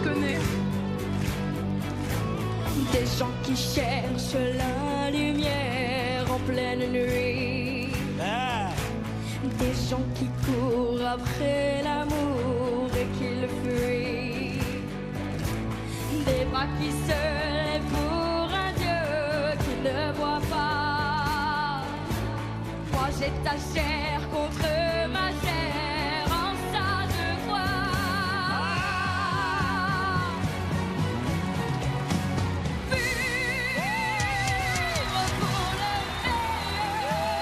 je connais. Des gens qui cherchent la lumière en pleine nuit. Des gens qui courent après l'amour et qui le fuient. Des bras qui se lèvent pour un Dieu qui ne voit pas. Moi j'ai ta chair contre ma chair, en ça je crois. Vivre pour le meilleur,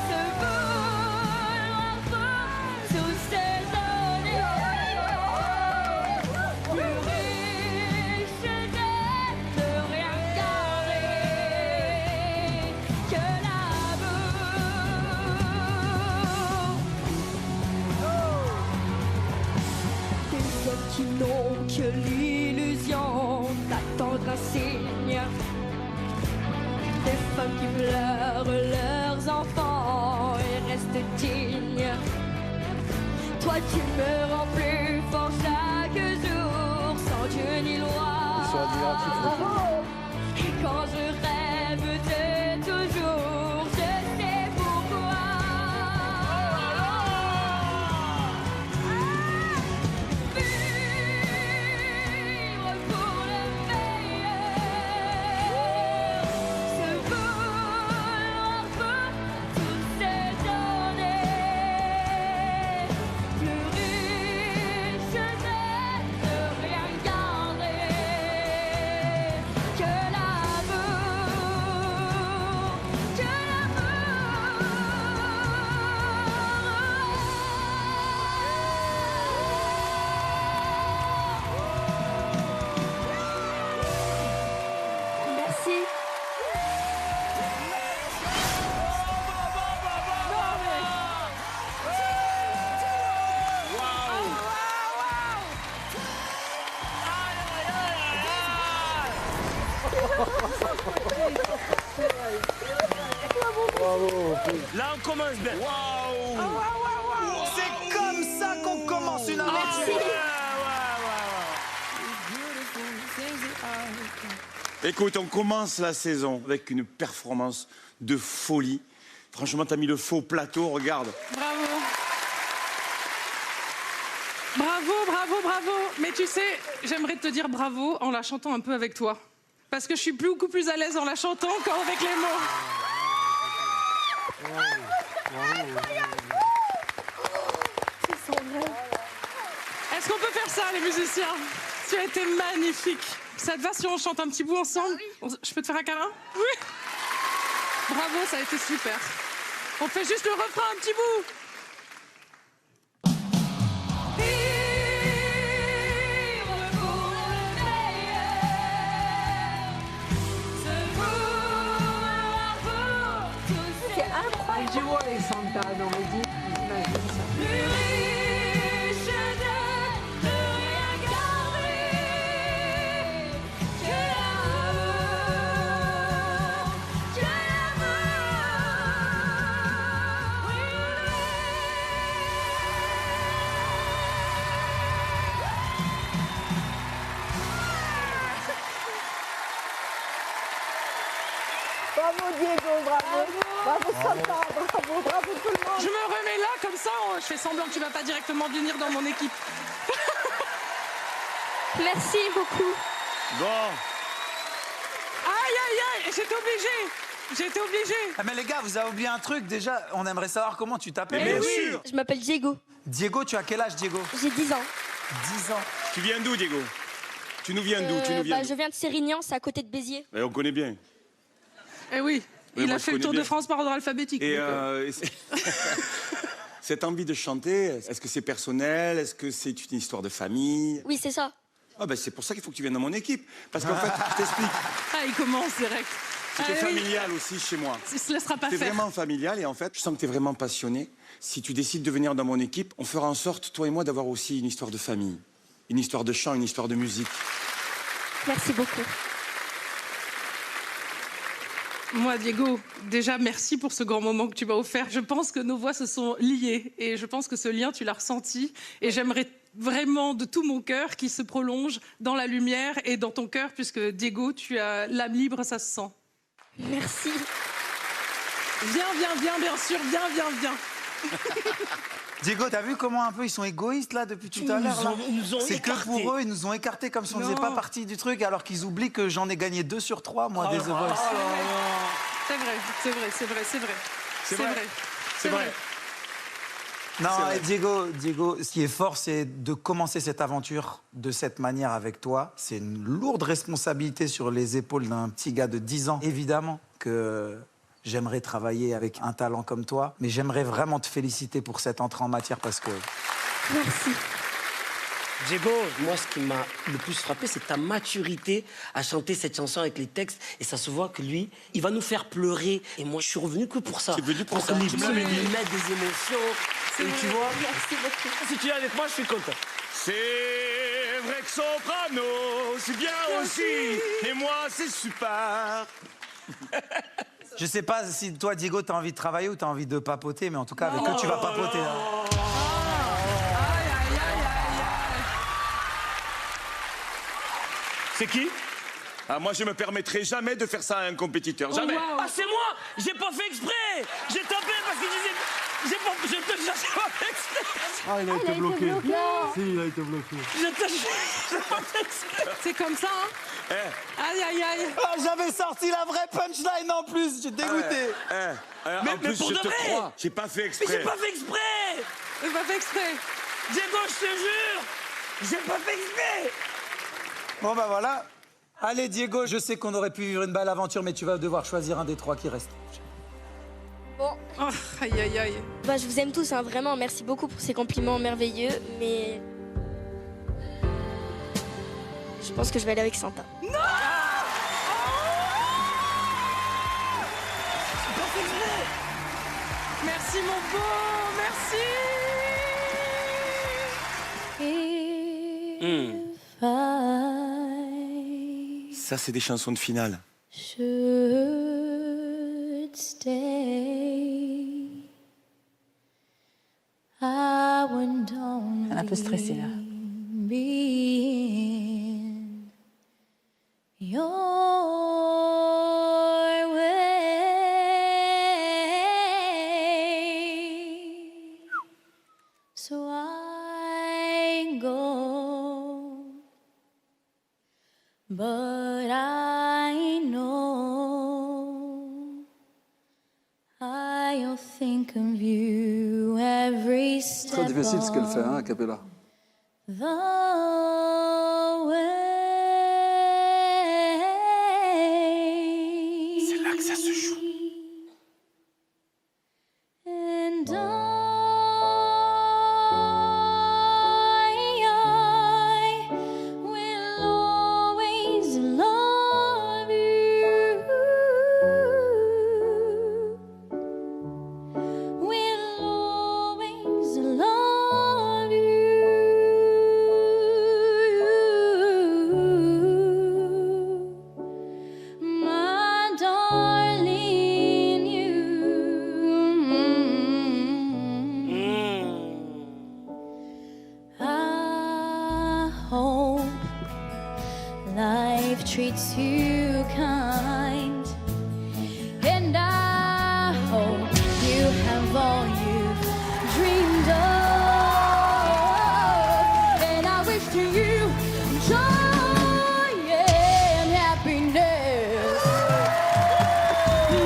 se vouloir pour tous ces années. Plus riche de rien garder que l'amour. Des hommes qui n'ont que l'illusion d'attendre un signe. Des femmes qui pleurent leurs enfants et restent dignes. Toi tu me rends plus fort chaque jour, sans Dieu ni loi. Et quand je rêve de toujours, je sais pourquoi. Vivre pour le meilleur, se vouloir pour toutes ces années. Plus riche de rien garder que l'amour, que l'amour. Merci. Là, on commence bien. C'est comme ça qu'on commence une aventure. Écoute, on commence la saison avec une performance de folie. Franchement, t'as mis le feu au plateau, regarde. Bravo. Bravo, bravo, bravo. Mais tu sais, j'aimerais te dire bravo en la chantant un peu avec toi. Parce que je suis beaucoup plus à l'aise en la chantant qu'avec les mots. Est-ce qu'on peut faire ça, les musiciens? Tu as été magnifique. Ça te va si on chante un petit bout ensemble? Je peux te faire un câlin? Oui. Bravo, ça a été super. On fait juste le refrain un petit bout. Vivre pour le meilleur, se vouloir pour tous ces C'est incroyable. Du haut avec Santa dans les dix, j'imagine ça. plus riches de rien garder que l'amour, que l'amour. Oui. Bravo Diego, bravo. Bravo Santa, bravo, bravo tout le monde. Je me remets là, comme ça, je fais semblant que tu vas pas directement venir dans mon équipe. Merci beaucoup. Bon, Aïe, aïe, aïe, j'étais obligée. J'étais obligée. Ah, mais les gars, vous avez oublié un truc. Déjà, on aimerait savoir comment tu t'appelles. bien sûr. Je m'appelle Diego, Diego, tu as quel âge, Diego? j'ai 10 ans. 10 ans. Tu viens d'où, Diego? Tu nous viens d'où? Tu nous viens Je viens de Sérignan, c'est à côté de Béziers. d'où? On connaît bien. Eh oui, Oui, il moi, a je fait le connais tour bien. de France par ordre alphabétique. Et, donc, cette envie de chanter, est-ce que c'est personnel? Est-ce que c'est une histoire de famille? Oui, c'est ça. Ah ben c'est pour ça qu'il faut que tu viennes dans mon équipe. Parce qu'en fait, je t'explique, Ah, il commence direct. c'était Ah, oui, familial aussi chez moi. il se laissera pas C'est faire. vraiment familial et en fait, je sens que tu es vraiment passionné. Si tu décides de venir dans mon équipe, on fera en sorte, toi et moi, d'avoir aussi une histoire de famille. Une histoire de chant, une histoire de musique. Merci beaucoup. Moi, Diego, déjà, merci pour ce grand moment que tu m'as offert. Je pense que nos voix se sont liées et je pense que ce lien, tu l'as ressenti. Et j'aimerais vraiment de tout mon cœur qui se prolonge dans la lumière et dans ton cœur, puisque Diego, tu as l'âme libre, ça se sent. Merci. Viens, bien sûr, viens. Diego, t'as vu comment un peu ils sont égoïstes là depuis tout à l'heure là Ils nous ont C'est que écartés. pour eux, ils nous ont écartés comme si on Non. faisait pas partie du truc, alors qu'ils oublient que j'en ai gagné 2 sur 3, moi, des The Voice. C'est vrai. Non, et Diego, ce qui est fort, c'est de commencer cette aventure de cette manière avec toi. C'est une lourde responsabilité sur les épaules d'un petit gars de 10 ans. Évidemment que j'aimerais travailler avec un talent comme toi, mais j'aimerais vraiment te féliciter pour cette entrée en matière parce que... Merci. Diego, moi, ce qui m'a le plus frappé, c'est ta maturité à chanter cette chanson avec les textes. Et ça se voit que lui, il va nous faire pleurer. Et moi, je suis revenu que pour ça. Tu es venu pour ça, que tu me l'avais dit. lui mettre des émotions. Et tu vois, Merci beaucoup. si tu es avec moi, je suis content. C'est vrai que Soprano, c'est bien aussi. Et moi, c'est super. Je sais pas si toi, Diego, t'as envie de travailler ou t'as envie de papoter, mais en tout cas, avec eux, tu vas papoter. Hein. C'est qui? Ah, moi, je me permettrai jamais de faire ça à un compétiteur. Jamais. Ah, c'est moi! J'ai pas fait exprès! J'ai tapé parce qu'il disait. Je te jure, j'ai pas fait exprès! Ah, il a été bloqué. Non. Si, il a été bloqué. Je te jure, j'ai pas fait exprès! C'est comme ça, hein. Aïe. Ah, j'avais sorti la vraie punchline en plus, j'ai dégoûté. Mais En plus, pour je de te vrai. crois. J'ai pas fait Mais exprès. j'ai pas fait exprès! J'ai pas fait exprès. Diego, je te jure! J'ai pas fait exprès! Bon, bah voilà. Allez, Diego, je sais qu'on aurait pu vivre une belle aventure, mais tu vas devoir choisir un des 3 qui restent. Bon, Oh, aïe. bah, je vous aime tous, hein, vraiment. Merci beaucoup pour ces compliments merveilleux, mais... Je pense que je vais aller avec Santa. Merci, mon beau, merci. If I Ça, c'est des chansons de finale. should stay, I would only Un peu stressée, là. be in your way. So I go, but I know I'll think of you every step Très difficile ce qu'elle fait, hein, a of cappella. the way. C'est là que ça se joue. And I will always love you. Will always love you, my darling, you. I hope life treats you kind, and I hope you have all you've dreamed of, and I wish to you joy and happiness.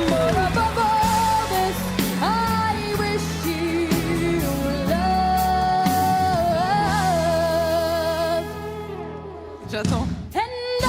But above all this, I wish you love. J'attends. And I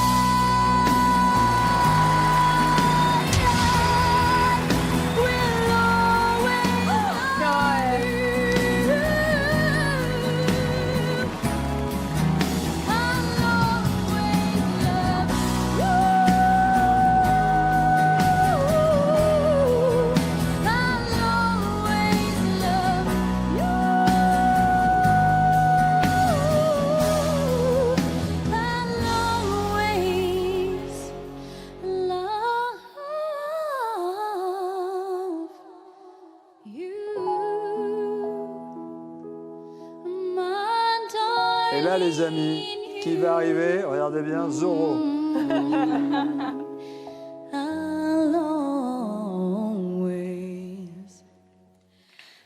Et là, les amis, qui va arriver? Regardez bien, Zorro.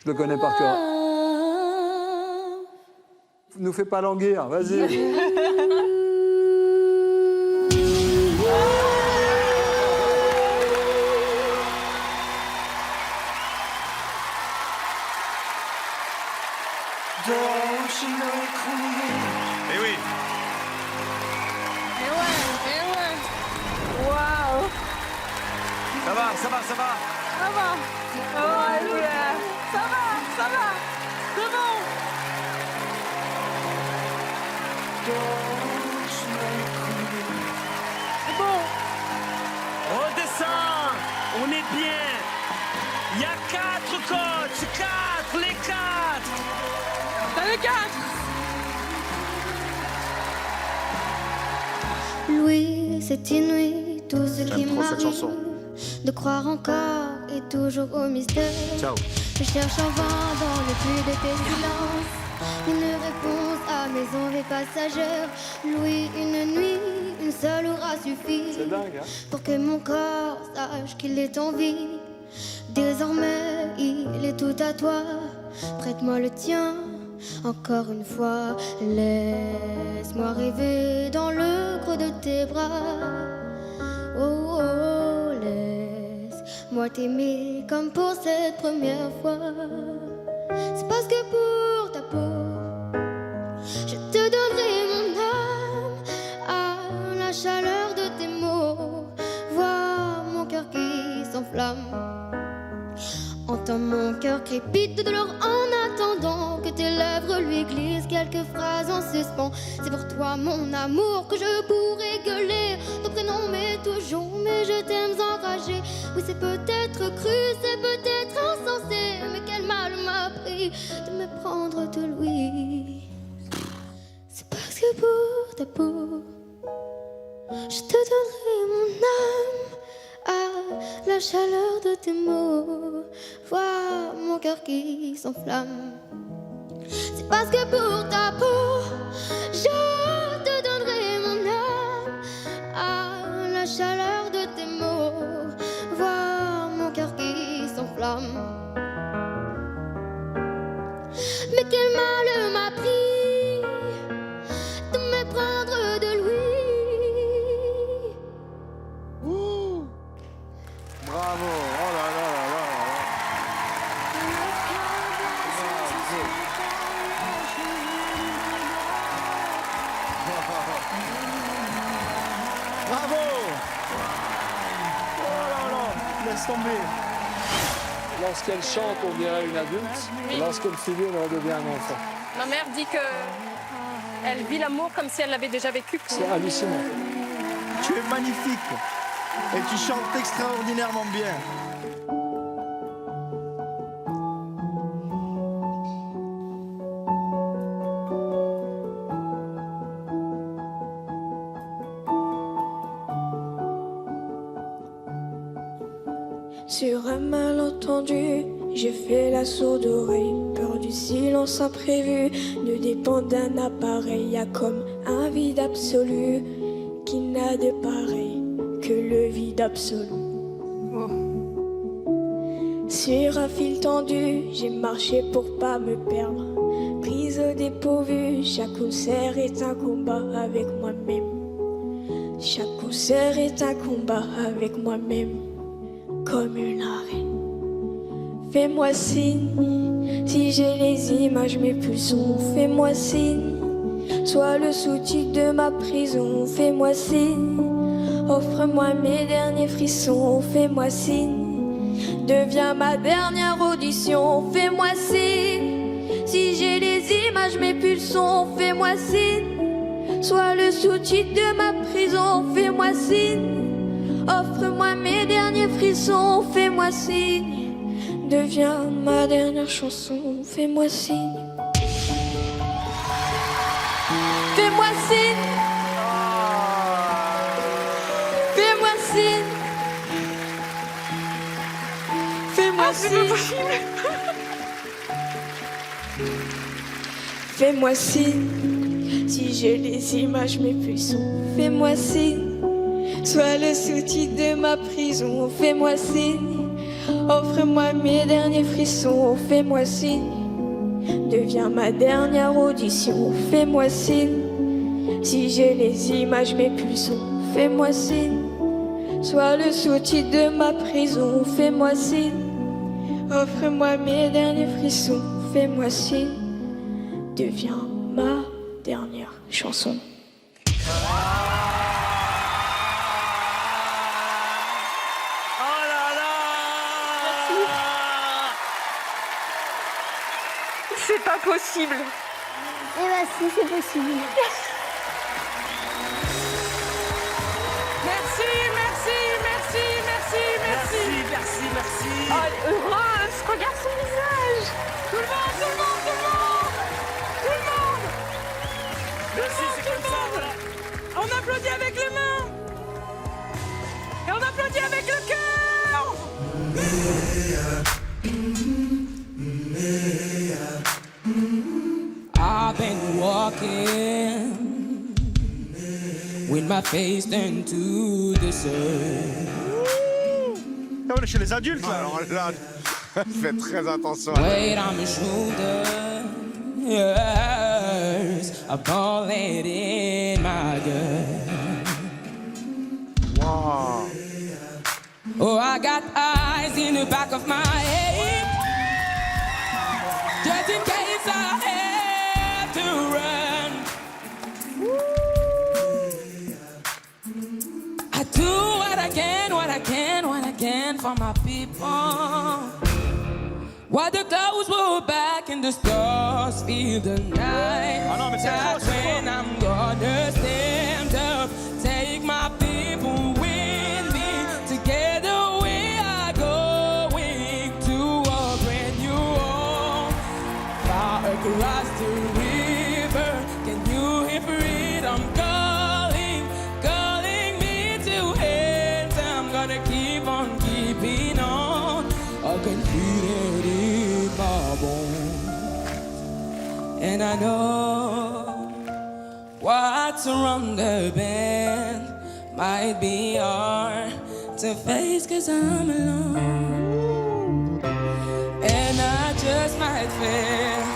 Je le connais par cœur. Nous fais pas languir, vas-y. Eh oui. Et ouais. Waouh. Ça va, ça va, ça va. Ça va. Oh, Alléluia. Ça va. C'est bon. C'est bon. Redescends, on est bien. Il y a 4 coachs, 4, les 4. T'as les 4. Louis, c'est inouï, tout ce qui trop cette chanson. m'arrive. De croire encore et toujours au mystère. Ciao. Je cherche en vain dans le puits de tes silences une réponse à mes envies passagères. Louis, une nuit, une seule aura suffi C'est dingue, hein? pour que mon corps sache qu'il est en vie. Désormais, il est tout à toi. Prête-moi le tien, encore une fois. Laisse-moi rêver dans le creux de tes bras. Oh, oh, laisse-moi t'aimer comme pour cette première fois. C'est parce que pour ta peau, je te donnerai mon âme à la chaleur de tes mots. Vois mon cœur qui s'enflamme. Entends mon cœur crépite de douleur en attendant que tes lèvres lui glissent quelques phrases en suspens. C'est pour toi mon amour que je pourrais gueuler ton prénom mais toujours, mais je t'aime enragé. Oui, c'est peut-être cru, c'est peut-être insensé, mais quel mal m'a pris de me prendre de Louis. C'est parce que pour ta peau, je te donnerai mon âme à la chaleur de tes mots. Vois mon cœur qui s'enflamme. C'est parce que pour ta peau, je te donnerai mon âme à la chaleur de tes mots. Vois mon cœur qui s'enflamme. Mais quel mal m'a pris de me prendre de Louis. Bravo. Oh là là là là là. Bravo. Oh là là. Laisse tomber. Lorsqu'elle chante, on dirait une adulte. Et lorsqu'elle figure, on redevient un enfant. Ma mère dit que elle vit l'amour comme si elle l'avait déjà vécu. C'est hallucinant. Tu es magnifique et tu chantes extraordinairement bien. Sur un malentendu, j'ai fait la sourde oreille. Peur du silence imprévu, ne dépend d'un appareil. Y'a comme un vide absolu qui n'a de pareil que le vide absolu. Sur un fil tendu, j'ai marché pour pas me perdre. Prise au dépourvu, chaque concert est un combat avec moi-même. Chaque concert est un combat avec moi-même. Comme une arène. Fais-moi signe, si j'ai les images, mes pulsions. Fais-moi signe, sois le sous-titre de ma prison. Fais-moi signe, offre-moi mes derniers frissons. Fais-moi signe, deviens ma dernière audition. Fais-moi signe, si j'ai les images, mes pulsions. Fais-moi signe, sois le sous-titre de ma prison. Fais-moi signe, offre-moi mes derniers frissons, fais-moi signe, deviens ma dernière chanson, fais-moi signe. Fais-moi signe. Fais-moi signe. Fais-moi signe. Fais-moi signe. Si j'ai les images, mes pulsions, fais-moi signe. Sois le sous-titre de ma prison, fais-moi signe. Offre-moi mes derniers frissons, fais-moi signe. Deviens ma dernière audition, fais-moi signe. Si j'ai les images, mes pulsions, fais-moi signe. Sois le sous-titre de ma prison, fais-moi signe. Offre-moi mes derniers frissons, fais-moi signe. Deviens ma dernière chanson. C'est pas possible. Eh ben si, c'est possible. Merci, merci, merci, merci, merci. Merci, merci. Oh, elle est heureuse. Regarde son visage. Tout le monde, tout le monde, tout le monde. Tout le monde. Merci, c'est comme ça, voilà. On applaudit avec les mains. Et on applaudit avec le cœur. I've been walking with my face turned to the sun. On est chez les adultes là. Alors là, fais très attention. Weight on my shoulders, a bullet in my gut. Wow. Oh, I got eyes in the back of my head, just in case I have to run. I do what I can, what I can, what I can for my people. While the clouds roll back and the stars fill the night, that's when I'm gonna stand up, take my people with me. Together we are going to a brand new home, far across the river. Can you hear freedom calling, calling me to hands? I'm gonna keep on keeping on. I can feel it in my bones, and I know what's around the bend might be hard to face, 'cause I'm alone, and I just might fail,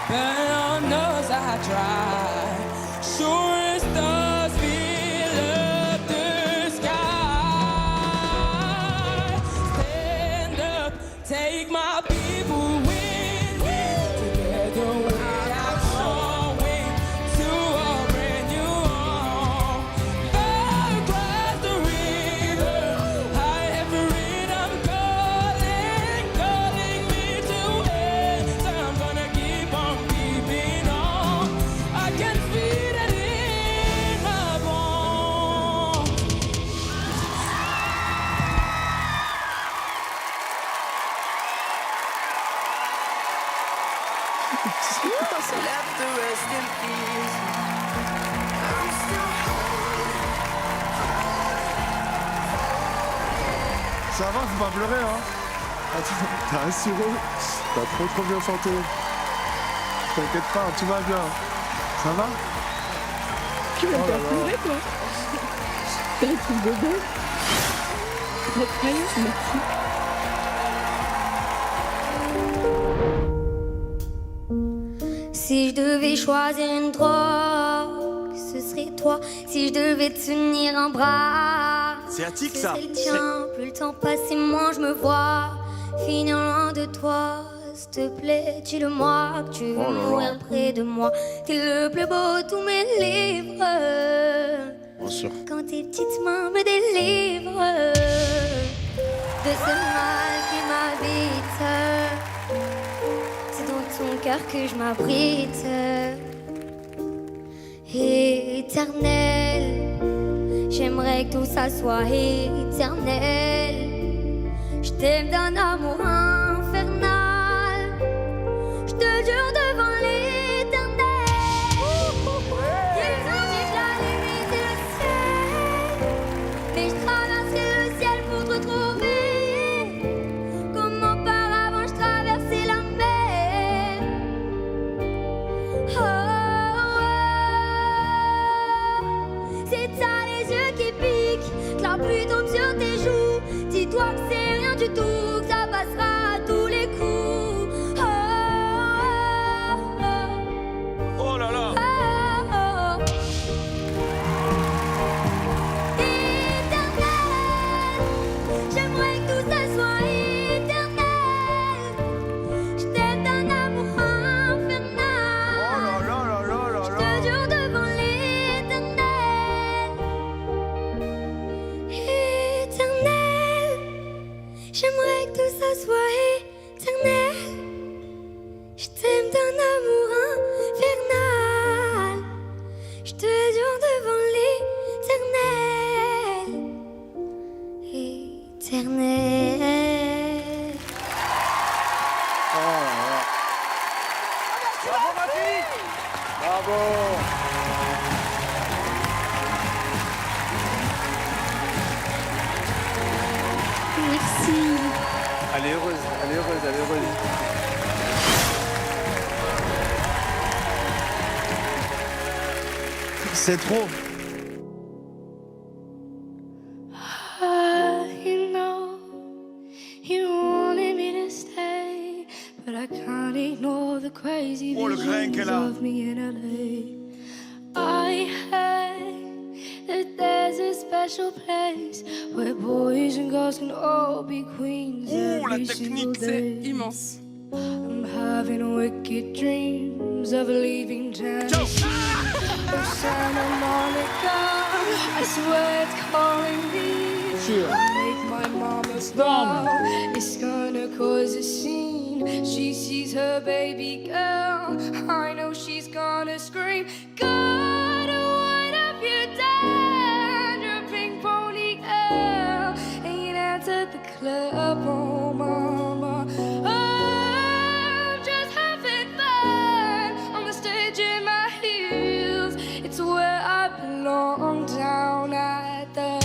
but Lord knows I tried. Sure as stars fill up the sky. Stand up, take my people with me. Together we are going to a brand new home. Far across the river, I have freedom calling, calling me to it. So I'm gonna keep on keeping on. I can feel it in my bones. Ça va, faut pas pleurer, hein. Attends, t'as assuré. T'as trop bien chanté. T'inquiète pas, tout va bien. Ça va? Tu vas faire pleurer, toi. T'as un truc de beau. Votre crayon, merci. Si je devais choisir une drogue, ce serait toi. Si je devais te tenir un bras, C'est attique, ce ça. serait le tien. Plus le temps passe et moins je me vois finir loin de toi. S'il te plaît, dis-le-moi que tu veux mourir près de moi. T'es le plus beau de tous mes livres. Bien sûr. Quand tes petites mains me délivrent de ce mal qui m'habite, c'est dans ton cœur que je m'abrite. Éternel, j'aimerais que tout ça soit éternel. Je t'aime d'un amour infernal, je te jure devant l'éternel. Qu'ils indiquent la limite et le ciel, mais je traverserai le ciel pour te retrouver. Comme auparavant je traversais la mer. Oh, ouais. Bravo, ma fille. Bravo. Merci. Elle est heureuse, elle est heureuse, elle est heureuse. C'est trop. You know, you wanted me to stay, but I can't ignore the crazy visions of me in LA. I heard that there's a special place where boys and girls can all be queens every single C'est day. immense. I'm having wicked dreams of leaving Tennessee. Oh, Santa Monica, I swear it's calling me. Make my mama stop. It's gonna cause a scene. She sees her baby girl. I know she's gonna scream. God, what have you done? You're a pink pony girl. Ain't answered the club, oh mama. I'm just having fun on the stage in my heels. It's where I belong, down at the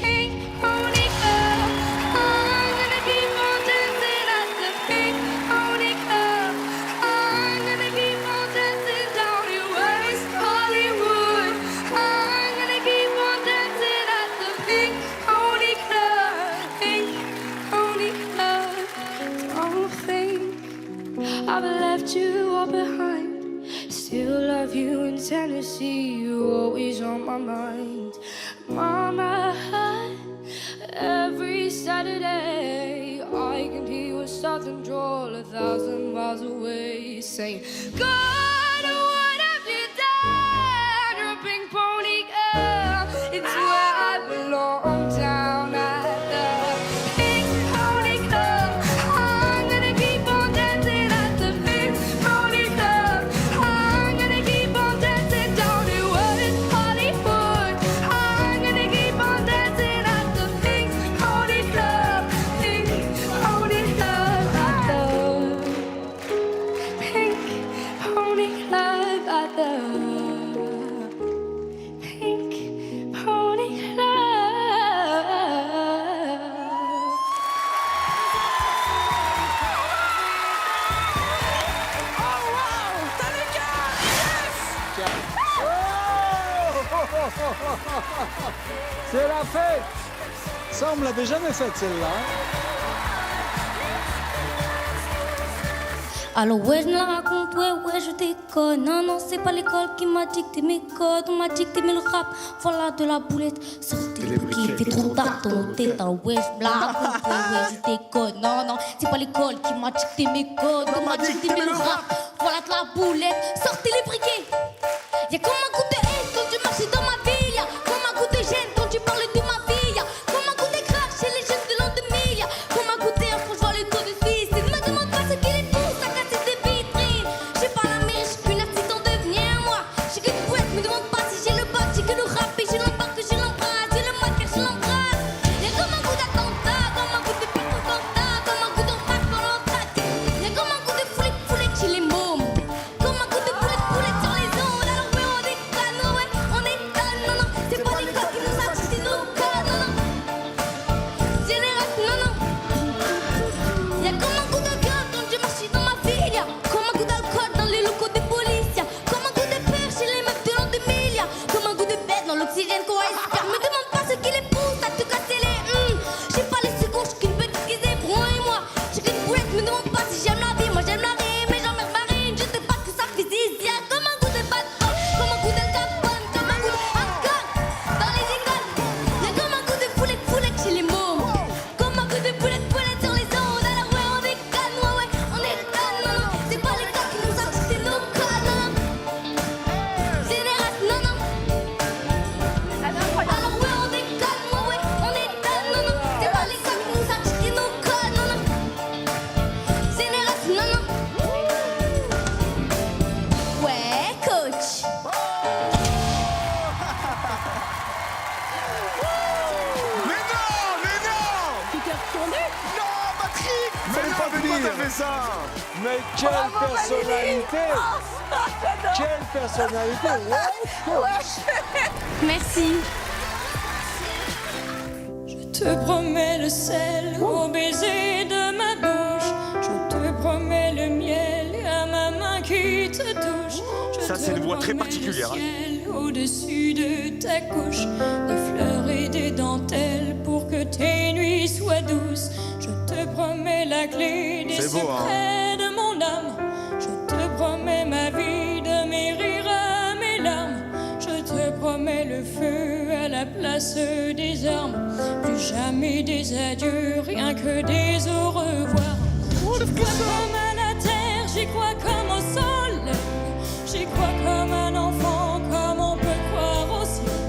Pink Pony Club. I'm gonna keep on dancing at the Pink Pony Club. I'm gonna keep on dancing down in West Hollywood. I'm gonna keep on dancing at the Pink Pony Club. Pink Pony Club. Don't think I've left you all behind. Still love you in Tennessee, you're always on my mind. Mama, every Saturday I can hear your southern drawl 1,000 miles away, saying, God, what have you done? You're a pink pony girl. It's where I belong, down at the Pink Pony Club. I'm gonna keep on dancing at the Pink Pony Club. I'm gonna keep on dancing down in West Hollywood. I'm gonna keep on dancing at the Pink Pony Club. Pink Pony Club at the Pink Pony Club at the Pink Pony Club. C'est la fête. Ça, on me l'avait jamais faite, celle-là. Alors ouais, je me la raconte, ouais, je déconne. Non, c'est pas l'école qui m'a dicté mes codes. On m'a dicté mais le rap, voilà de la boulette. Sortez les briquets, fait trop tard dans nos têtes. Alors ouais, je me la raconte, ouais, je déconne. Non, c'est pas l'école qui m'a dicté mes codes. On m'a dicté mais le rap, voilà de la boulette. Sortez les briquets. Y'a comme un goût de haine quand tu marches dans ma ville. Y'a comme un goût de gêne quand tu parles de ma vie. Y'a comme un goût de crash chez les jeunes de l'an 2000. Y'a comme un goût d'air quand je vois le taux de fils. Ne me demande pas ce qu'il est pousse à casser des vitrines. J'ai pas la mère, j'suis qu'une artiste en devenir moi. J'suis qu'une poète, me demande pas si j'ai le bac. J'ai que le rap et j'ai l'embarque, que j'ai l'embrasse. J'ai le maquillage, je l'embrasse. Y'a comme un goût d'attentat, comme un goût de pique au cantat, comme un goût d'embrasse dans l'entraque. Y'a comme un goût de foulette chez les mômes. Comme un goût de boulette sur les ondes. Alors ouais, on décale. t'as fait ça? Mais quelle personnalité! Quelle personnalité! Merci. Je te promets le sel au baiser de ma bouche. Je te promets le miel à ma main qui te touche. Ça, c'est une voix très particulière, hein. Au-dessus de ta couche, des fleurs et des dentelles pour que tes nuits soient douces. Je te promets la clé des C'est beau, secrets de mon âme. Je te promets ma vie, de mes rires à mes larmes. Je te promets le feu à la place des armes. Plus jamais des adieux, rien que des au revoir. Je crois comme à la terre, j'y crois comme au soleil. J'y crois comme un enfant, comme on peut croire au ciel.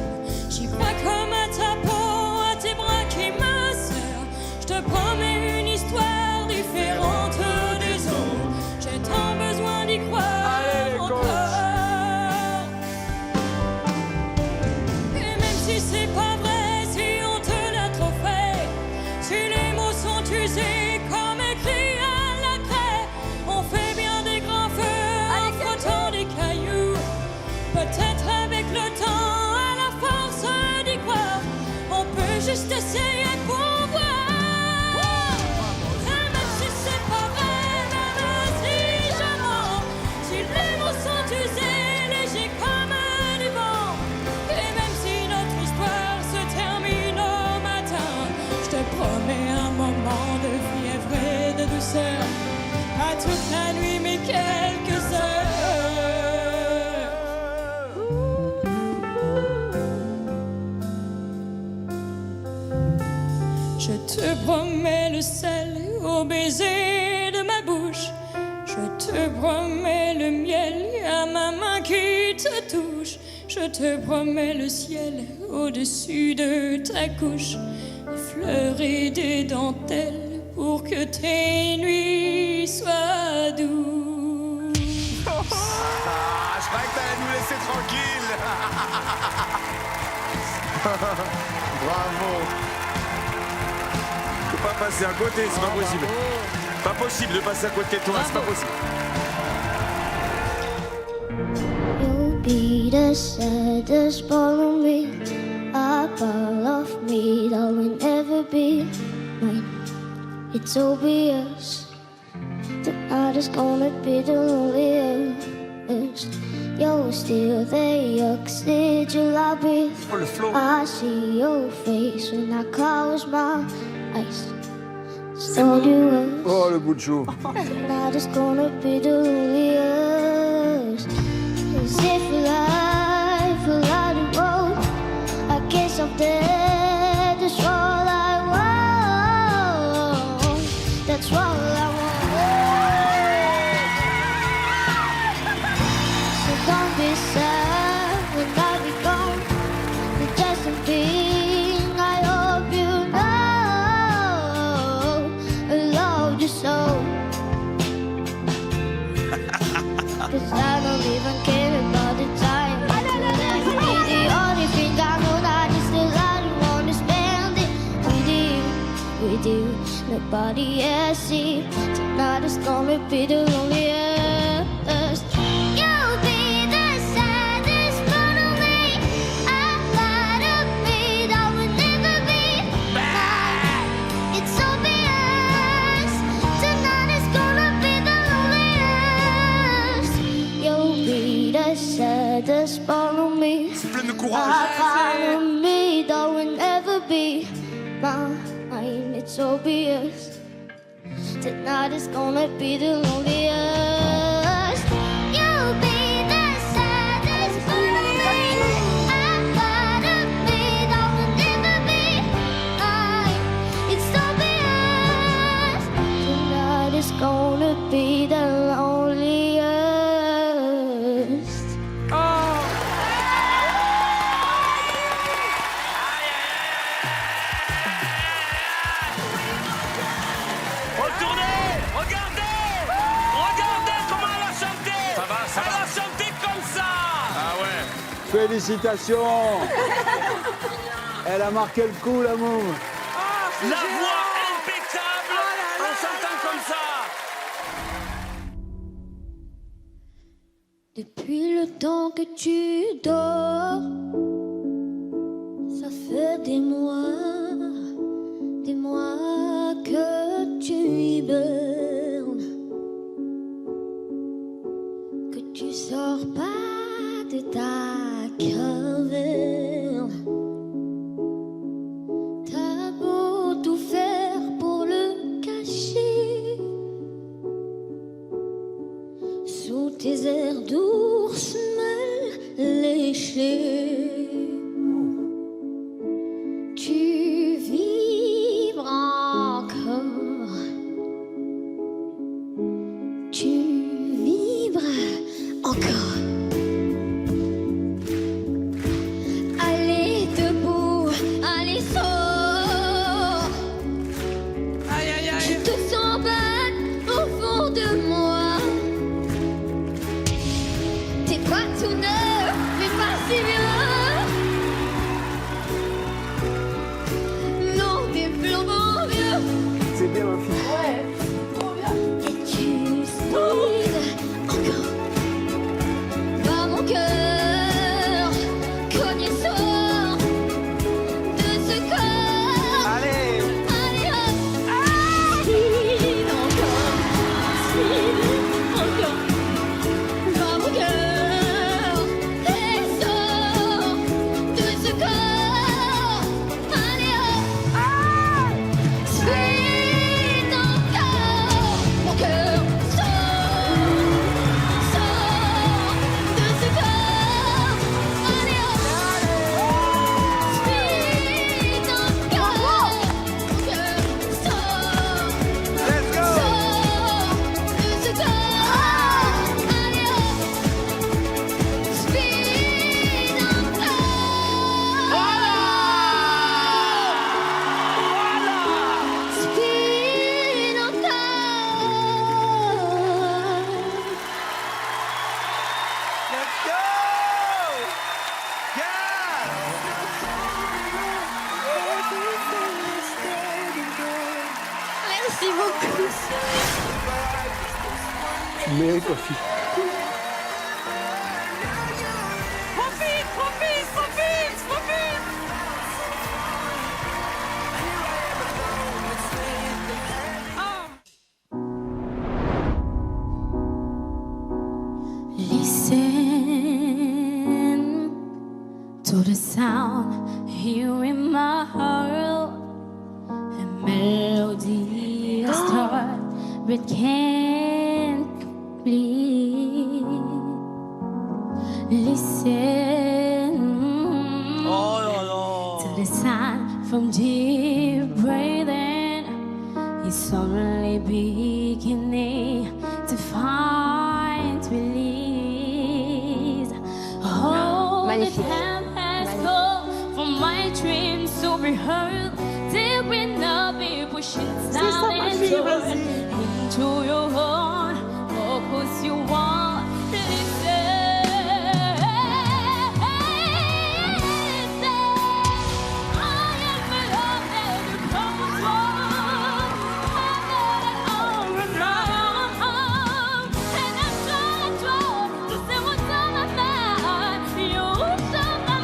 J'y crois comme à ta peau, à tes bras qui m'asserrent. Je te promets une histoire différente des autres. J'ai tant besoin d'y croire encore. Et même si c'est pas vrai, si on te l'a trop fait, si les mots sont usés comme écrits à la craie, on fait bien des grands feux en frottant des cailloux. Peut-être avec le temps, à la force d'y croire, on peut juste essayer pour voir. Et même si c'est pas vrai, même si je mens, si les mots sont usés, légers comme du vent, et même si notre histoire se termine au matin, je te promets un moment de fièvre et de douceur, pas toute la nuit mais quelques heures. Je te promets le sel au baiser de ma bouche. Je te promets le miel à ma main qui te touche. Je te promets le ciel au-dessus de ta couche. Des fleurs et des dentelles pour que tes nuits soient douces. Ah, je croyais que t'allais nous laisser tranquille. Bravo. Faut pas passer à côté, c'est pas possible. Pas possible de passer à côté de toi, c'est pas possible. You'll be the saddest part of me. A part of me that will never be mine. It's obvious tonight is gonna be the loneliest. You're still the oxygen I breathe. Le flow. I see your face when I close my eyes. So you Oh, le bout de chou. tonight is gonna be the loneliest. As if life a lot of road, I guess I'm dead. That's all I want. That's all I want. So don't be sad when I be gone. It's just a thing I hope you know. I love you so. 'Cause I don't even care about the time. You'll be the only thing I know that is still I don't wanna spend it with you. Nobody else see. Tonight is gonna be the loneliest. You'll be the saddest part of me. A part of me that will never be mine. It's obvious. Tonight is gonna be the loneliest. You'll be the saddest part of me. C'est plein de A courage. part of me that will never be mine. It's obvious. Tonight is gonna be the loneliest. You'll be the saddest part of me. A part of me that will never be mine. It's obvious. Tonight is gonna be the loneliest. Retournez! Regardez! Regardez comment elle a chanté! Ça va, ça Elle va. a chanté comme ça! Ah ouais. Félicitations. Elle a marqué le coup, la môme. La voix impeccable en chantant comme ça! Depuis le temps que tu dors, ça fait des mois que tu hibernes, que tu sors pas de ta caverne. T'as beau tout faire pour le cacher, sous tes airs d'ours mal léchés, tu vibres encore, tu vibres encore. Allez debout, allez sors. Aïe, aïe, aïe. Je te sens battre au fond de moi. T'es pas tout neuf, mais pas si bien. Non, t'es flambant vieux. C'est bien, ma fille. Et tu speed encore. Par mon cœur, cogne et sort de ce corps. Allez. Allez hop, speed encore, par mon cœur, et sort de ce corps. Allez hop, speed encore, mon cœur sort de ce corps. Allez hop, speed encore, mon cœur sort. Let's go. De ce corps, allez hop, speed encore. Speed encore. Let's go. Merci beaucoup. Tu mérites, ma fille. Profite, profite, profite, profite. Ah. Listen to the sound here in my heart. A melody, a start, but can't complete. Listen to the sound from deep breathing. It's only beginning to find release. Hold the time has come for my dreams to be heard. There will not be pushing down into your heart. Oh, 'cause you want to listen. I am the love that you promised for. I know that all will run. And I'm trying to say what's on my mind. You're on my mind.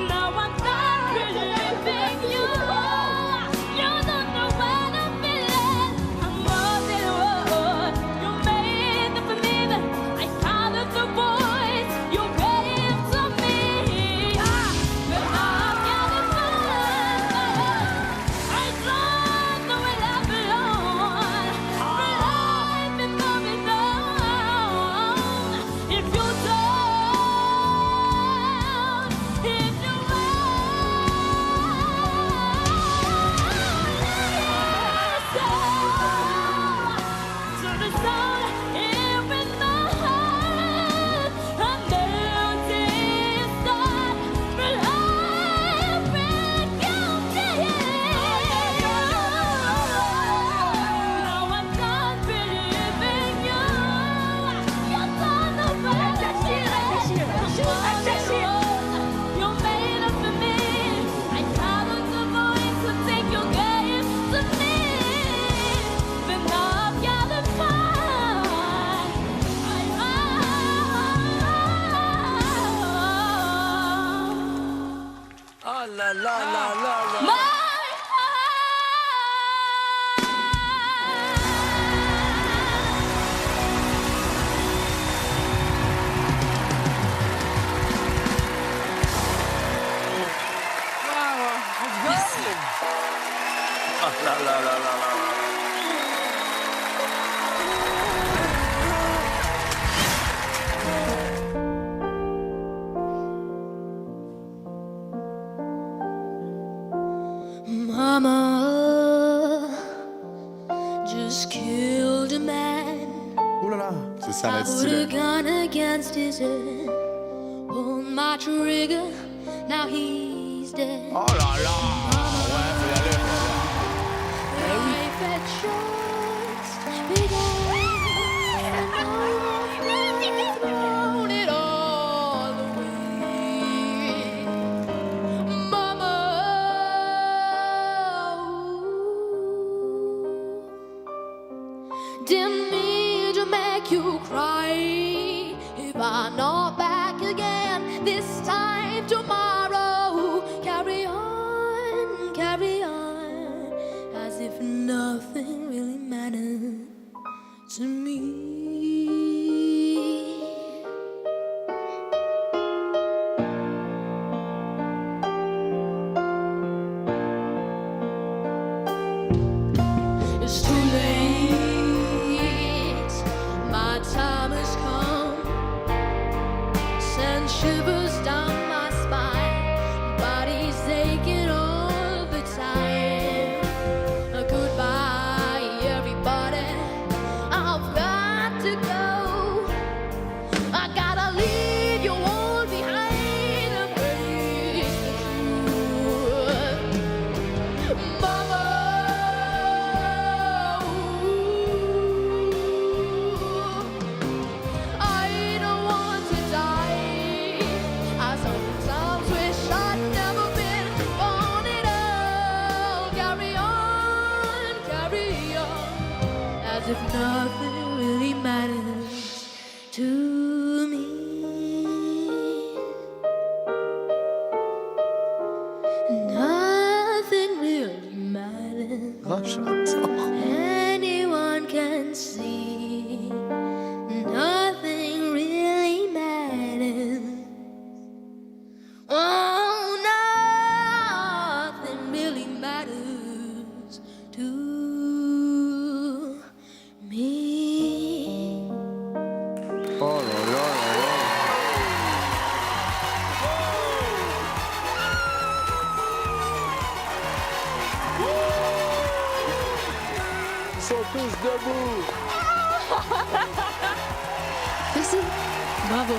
Now I'm not really leaving you. You don't know what I'm feeling. C'est ça, va I être put a stylé. gun against his head, pulled my trigger, now he's dead. Oh là là. Ouais, faut y aller. Life had just begun, and I've thrown it all away. Mama, didn't mean to make you cry. If I'm not back again this time tomorrow, carry on, as if nothing really mattered to me. It's too late, my time has come. Send shivers down my spine, body's aching all the time. Goodbye, everybody, I've got to go. I gotta leave you all behind and face the truth. Mama, I don't want to die. I sometimes wish I'd never been born at all. Carry on, as if nothing really matters to me. Nothing really matters. Oh, j'adore. Anyone can see. Nothing really matters. Oh, nothing really matters to me. Oh là là là là. Ils sont tous debout. Merci. Bravo.